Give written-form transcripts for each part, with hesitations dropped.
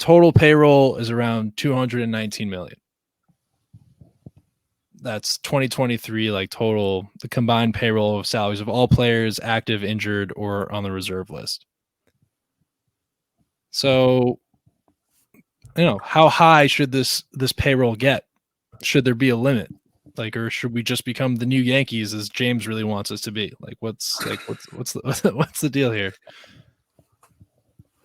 total payroll is around 219 million. That's 2023, like total, the combined payroll of salaries of all players active, injured, or on the reserve list. So, how high should this payroll get? Should there be a limit? Like, or should we just become the new Yankees as James really wants us to be? Like, what's the deal here?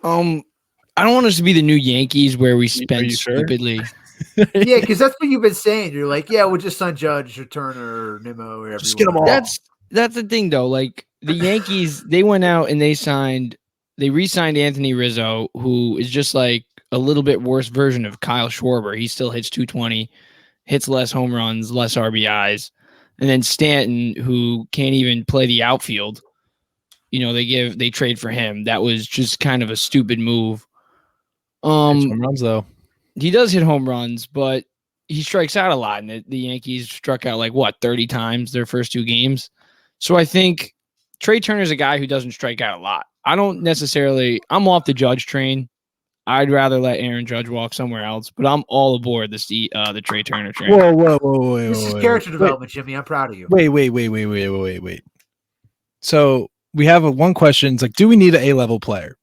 I don't want us to be the new Yankees where we spend stupidly. Sure? Yeah, because that's what you've been saying. You're like, yeah, we'll just sign Judge or Turner or Nimmo or whatever. Just get them all. That's the thing, though. Like the Yankees, they went out and they re-signed Anthony Rizzo, who is just like a little bit worse version of Kyle Schwarber. He still hits 220, hits less home runs, less RBIs, and then Stanton, who can't even play the outfield. They trade for him. That was just kind of a stupid move. Home runs though. He does hit home runs, but he strikes out a lot. And the Yankees struck out 30 times their first 2 games. So I think Trey Turner's a guy who doesn't strike out a lot. I'm off the Judge train. I'd rather let Aaron Judge walk somewhere else, but I'm all aboard the Trey Turner train. Whoa. This is character development, Jimmy. I'm proud of you. Wait. So we have one question. It's like, do we need an A-level player?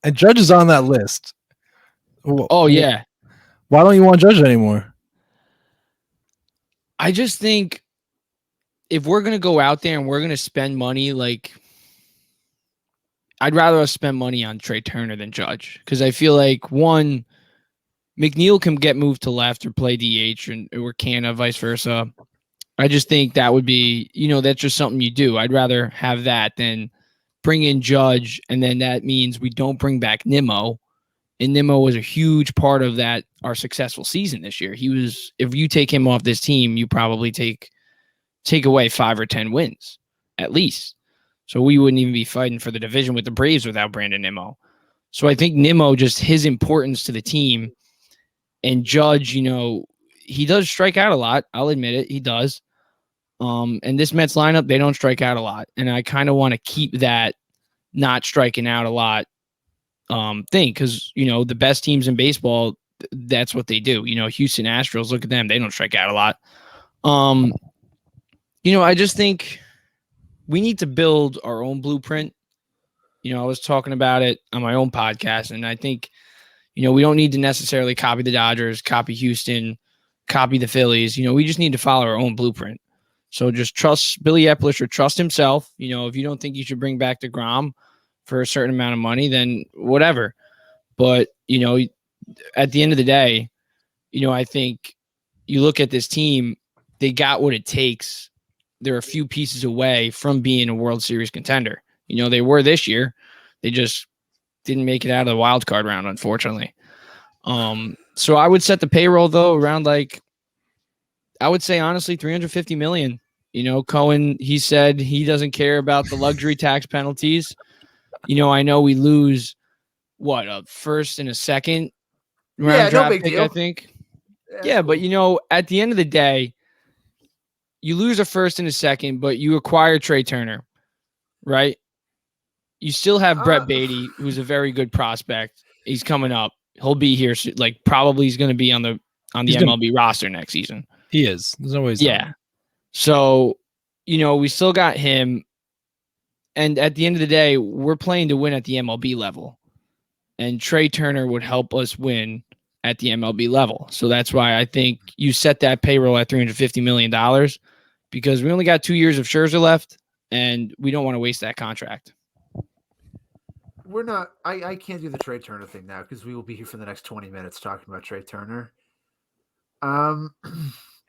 And Judge is on that list. Oh, yeah. Why don't you want Judge anymore? I just think if we're going to go out there and we're going to spend money, I'd rather us spend money on Trey Turner than Judge. Because I feel like, one, McNeil can get moved to left or play DH or Canna, vice versa. I just think that would be, that's just something you do. I'd rather have that than bring in Judge, and then that means we don't bring back Nimmo. And Nimmo was a huge part of our successful season this year. If you take him off this team, you probably take away 5 or 10 wins, at least. So we wouldn't even be fighting for the division with the Braves without Brandon Nimmo. So I think Nimmo, just his importance to the team, and Judge, he does strike out a lot. I'll admit it. He does. And this Mets lineup, they don't strike out a lot. And I kind of want to keep that not striking out a lot thing, because, the best teams in baseball, that's what they do. Houston Astros, look at them. They don't strike out a lot. I just think we need to build our own blueprint. I was talking about it on my own podcast, and I think, we don't need to necessarily copy the Dodgers, copy Houston, copy the Phillies. We just need to follow our own blueprint. So just trust Billy Epler, or trust himself. If you don't think you should bring back DeGrom for a certain amount of money, then whatever. But, at the end of the day, I think you look at this team, they got what it takes. They're a few pieces away from being a World Series contender. They were this year. They just didn't make it out of the wild card round, unfortunately. So I would set the payroll, though, around I would say, honestly, $350 million. Cohen, he said he doesn't care about the luxury tax penalties. I know we lose a first and a second round draft pick, deal. I think. Yeah, but at the end of the day, you lose a first and a second, but you acquire Trey Turner, right? You still have Brett Beatty, who's a very good prospect. He's coming up. He'll be here. Probably he's going to be on the MLB roster next season. He is. There's no way. Yeah. So, we still got him. And at the end of the day, we're playing to win at the MLB level. And Trey Turner would help us win at the MLB level. So that's why I think you set that payroll at $350 million, because we only got 2 years of Scherzer left, and we don't want to waste that contract. We're not. I can't do the Trey Turner thing now, because we will be here for the next 20 minutes talking about Trey Turner.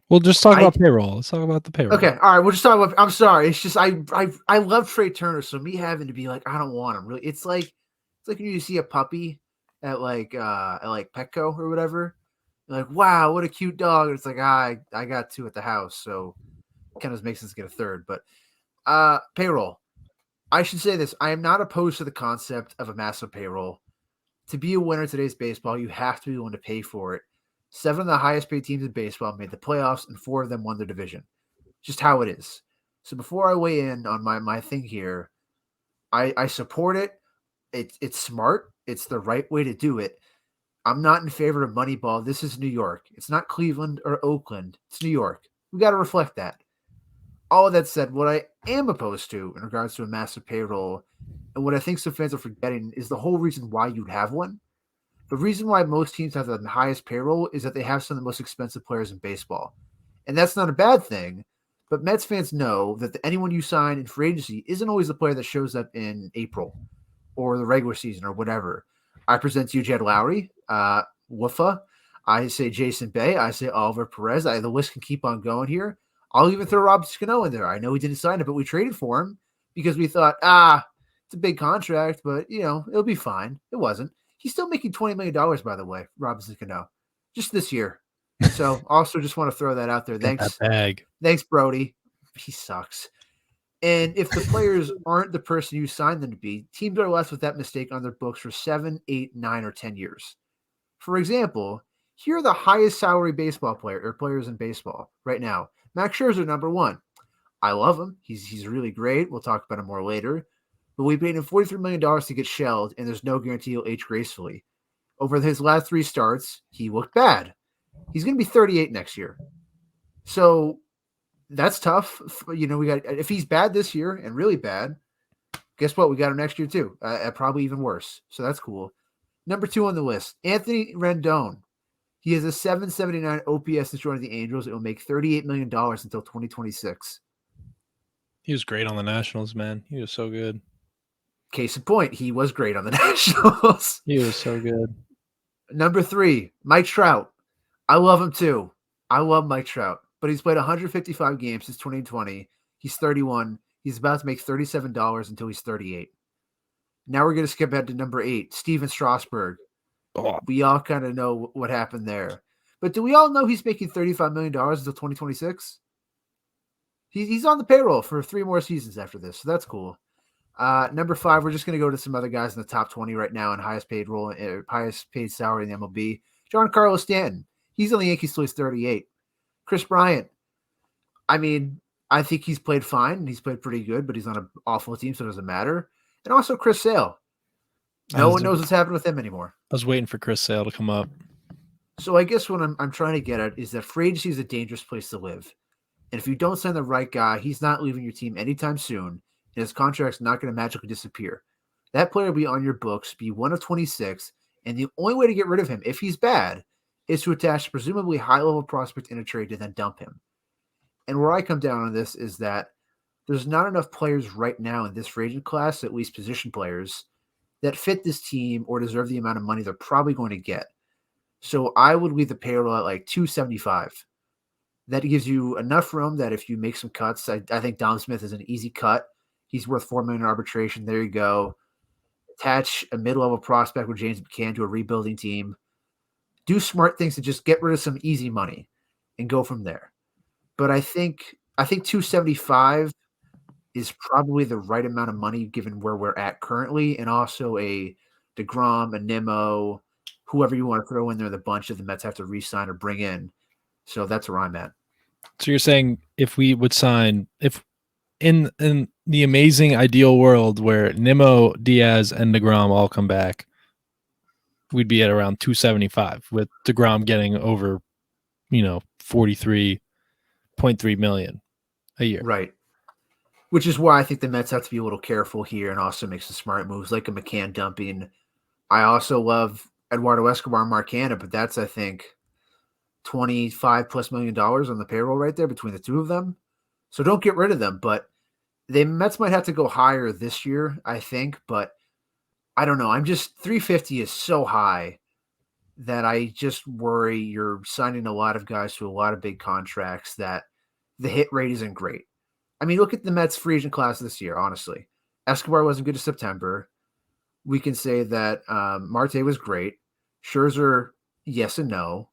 We'll just talk about payroll. Let's talk about the payroll. Okay, all right. We'll just talk about. I'm sorry. It's just I love Trey Turner, so me having to be like, I don't want him. Really, it's like when you see a puppy at Petco or whatever. You're like, wow, what a cute dog. And it's like, I got 2 at the house, so it kind of makes sense to get a third. But payroll. I should say this. I am not opposed to the concept of a massive payroll. To be a winner in today's baseball, you have to be willing to pay for it. 7 of the highest paid teams in baseball made the playoffs, and 4 of them won their division. Just how it is. So before I weigh in on my thing here, I support it. It's smart. It's the right way to do it. I'm not in favor of Moneyball. This is New York. It's not Cleveland or Oakland. It's New York. We got to reflect that. All of that said, what I am opposed to in regards to a massive payroll, and what I think some fans are forgetting, is the whole reason why you'd have one. The reason why most teams have the highest payroll is that they have some of the most expensive players in baseball. And that's not a bad thing, but Mets fans know that anyone you sign in free agency isn't always the player that shows up in April or the regular season or whatever. I present to you Jed Lowry, Woofa. I say Jason Bay. I say Oliver Perez. The list can keep on going here. I'll even throw Rob Scano in there. I know he didn't sign it, but we traded for him because we thought, it's a big contract, but, it'll be fine. It wasn't. He's still making $20 million, by the way, Robinson Cano, just this year. So also just want to throw that out there. Thanks. Thanks, Brody. He sucks. And if the players aren't the person you signed them to be, teams are left with that mistake on their books for 7, 8, 9, or 10 years. For example, here are the highest salary baseball players in baseball right now. Max Scherzer, number 1. I love him. He's really great. We'll talk about him more later. But we paid him $43 million to get shelled, and there's no guarantee he'll age gracefully. Over his last 3 starts, he looked bad. He's going to be 38 next year. So that's tough. We got, if he's bad this year and really bad, guess what? We got him next year too. Probably even worse. So that's cool. Number 2 on the list, Anthony Rendon. He has a 779 OPS since joining the Angels. It will make $38 million until 2026. He was great on the Nationals, man. He was so good. Case in point, he was great on the Nationals. He was so good. Number 3, Mike Trout. I love him too. I love Mike Trout, but he's played 155 games since 2020. He's 31. He's about to make $37 until he's 38. Now we're going to skip ahead to number 8, Steven Strasburg. Oh. We all kind of know what happened there. But do we all know he's making $35 million until 2026? He's on the payroll for 3 more seasons after this, so that's cool. Number 5, we're just going to go to some other guys in the top 20 right now in highest paid salary in the MLB. Giancarlo Stanton. He's on the Yankees till he's 38. Chris Bryant. I mean, I think he's played fine and he's played pretty good, but he's on an awful team, so it doesn't matter. And also Chris Sale. No one knows what's happened with him anymore. I was waiting for Chris Sale to come up. So I guess what I'm trying to get at is that free agency is a dangerous place to live. And if you don't sign the right guy, he's not leaving your team anytime soon, and his contract's not going to magically disappear. That player will be on your books, be 1 of 26, and the only way to get rid of him, if he's bad, is to attach presumably high-level prospect in a trade to then dump him. And where I come down on this is that there's not enough players right now in this free agent class, at least position players, that fit this team or deserve the amount of money they're probably going to get. So I would leave the payroll at like 275. That gives you enough room that if you make some cuts, I think Dom Smith is an easy cut. He's worth $4 million in arbitration. There you go. Attach a mid-level prospect with James McCann to a rebuilding team. Do smart things to just get rid of some easy money and go from there. But I think 275 is probably the right amount of money given where we're at currently, and also a DeGrom, a Nimmo, whoever you want to throw in there, the bunch of the Mets have to re-sign or bring in. So that's where I'm at. So you're saying if we would sign, if in the amazing ideal world where Nimmo, Diaz, and DeGrom all come back, we'd be at around 275 with DeGrom getting over, $43.3 million a year. Right. Which is why I think the Mets have to be a little careful here and also make some smart moves like a McCann dumping. I also love Eduardo Escobar and Mark Canha, but that's, I think, $25+ million on the payroll right there between the two of them. So don't get rid of them. But the Mets might have to go higher this year, I think. But I don't know. 350 is so high that I just worry you're signing a lot of guys to a lot of big contracts that the hit rate isn't great. I mean, look at the Mets free agent class this year, honestly. Escobar wasn't good to September. We can say that Marte was great. Scherzer, yes and no.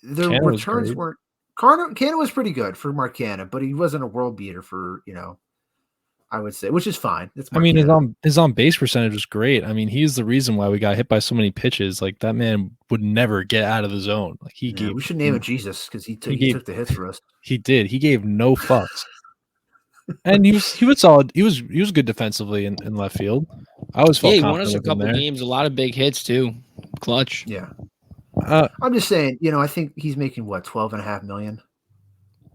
The returns weren't – Canha was pretty good for Mark Canha, but he wasn't a world beater for, I would say, which is fine. His on-base percentage was great. I mean, he's the reason why we got hit by so many pitches. Like, that man would never get out of the zone. Like we should name him Jesus because he took the hits for us. He did. He gave no fucks. And he was solid. He was good defensively in left field. I always felt Yeah, he won us confident a with him couple there. games, a lot of big hits too. Clutch. Yeah. Uh, I'm just saying, I think he's making what, 12.5 million.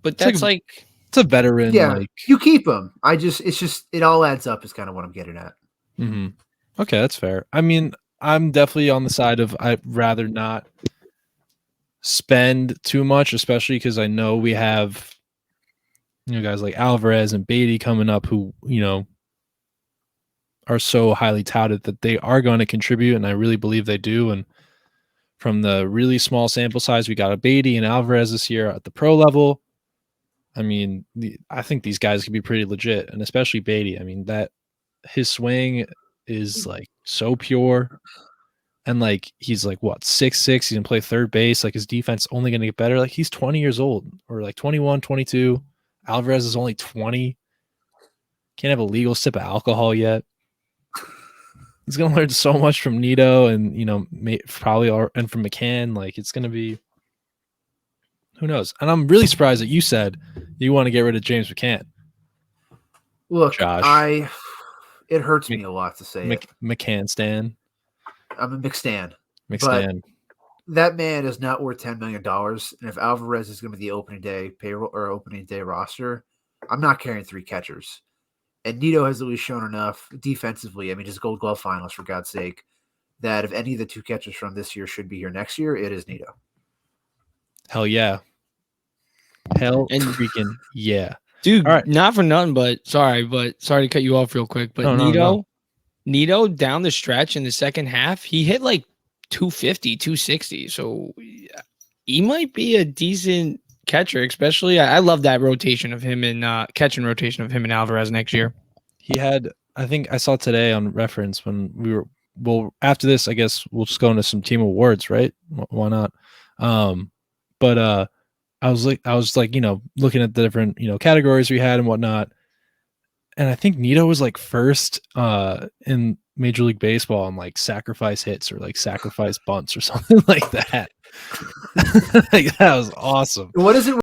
But It's like- that's like it's a veteran. Yeah, Like, you keep him. It all adds up is kind of what I'm getting at. mhm. Okay, that's fair. I mean, I'm definitely on the side of I'd rather not spend too much, especially because I know we have guys like Alvarez and Beatty coming up who are so highly touted that they are going to contribute, and I really believe they do. And from the really small sample size, we got a Beatty and Alvarez this year at the pro level. I mean, I think these guys could be pretty legit, and especially Beatty. I mean, that his swing is like so pure, and like he's like what 6'6". He can play third base. Like his defense only going to get better. Like he's 20 years old or like 21, 22. Alvarez is only 20. Can't have a legal sip of alcohol yet. He's going to learn so much from Nito and and from McCann. Like it's going to be. Who knows? And I'm really surprised that you said you want to get rid of James McCann. Look, Josh. it hurts me a lot to say it. McCann Stan. I'm a McStan. McStan. That man is not worth $10 million. And if Alvarez is going to be the opening day payroll or opening day roster, I'm not carrying 3 catchers. And Nito has at least shown enough defensively. I mean, just Gold Glove finalist, for God's sake, that if any of the 2 catchers from this year should be here next year, it is Nito. Hell yeah. Hell freaking yeah. Dude, all right. Not for nothing, but sorry to cut you off real quick. But Nito down the stretch in the second half, he hit like 250, 260. So he might be a decent catcher, especially. I love that rotation of him and catching rotation of him and Alvarez next year. He had, I think I saw today on reference when we were, after this, I guess we'll just go into some team awards, right? Why not? But I was like, looking at the different, categories we had and whatnot. And I think Nito was like first in Major League Baseball on like sacrifice hits or like sacrifice bunts or something like that. Like, that was awesome. What is it